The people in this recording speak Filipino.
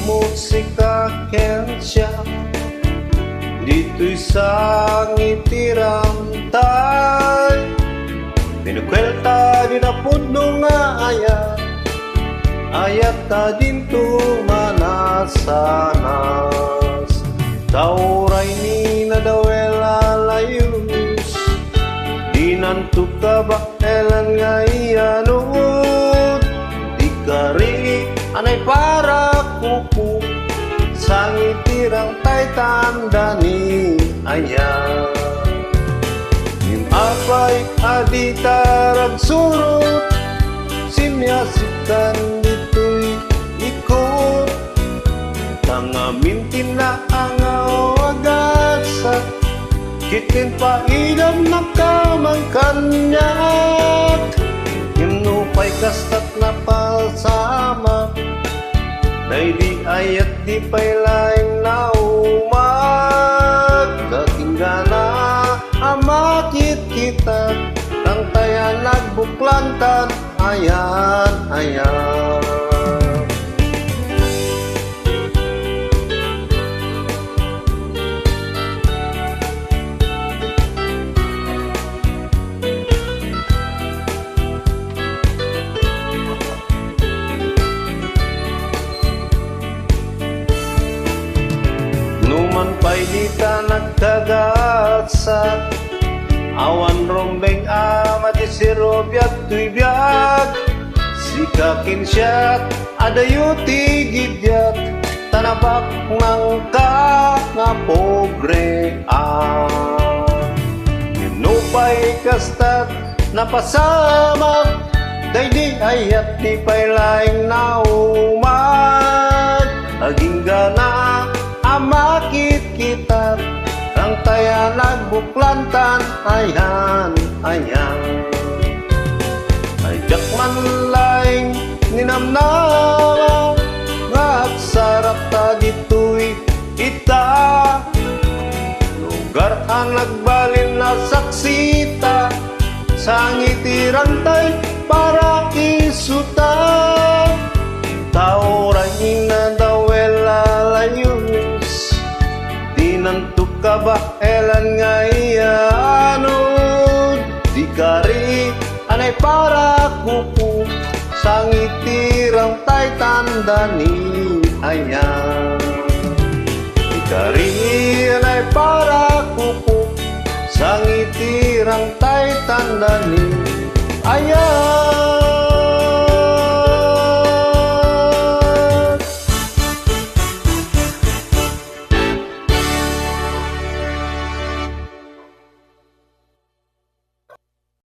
musika kensya dito'y sangitirang tay pinukwelta di na puno nga ayat ta dinto manasanas tauray ni nadawela layus di nanto ka ba elan nga iyanod di kari anay para kuku sangitirang tay tanda ni ayan yung apay aditarag surut simyasikan dito'y ikot tangamintin na ang awagasa kitin pa idam na kamang kanyak yung nupay kastat na palsama day di ayat di pay laing naumat katinggana amakit kita tang taya nagbuklantan ayan numan pa'y di ka nagkagatsa awan rombeng ama di sirobyat tuy biag sikakin siyat adayuti gidyat tanabak ng ka nga pobre yunupay kastat napasama day di ayat di pay laing naumat aging gana amakit kita ang taya nagbuklantan ayan ay jakman laing ninamnama nga sarap ta dito'y ita lugar ang nagbalin na saksita sangitiran tay para isuta tauray inadawela layus di nanto ka ba elan nga iyanod di kari anay para kuku sangitirang tay tanda ni ayan di kari anay para kuku sangitirang tay tanda ni ayan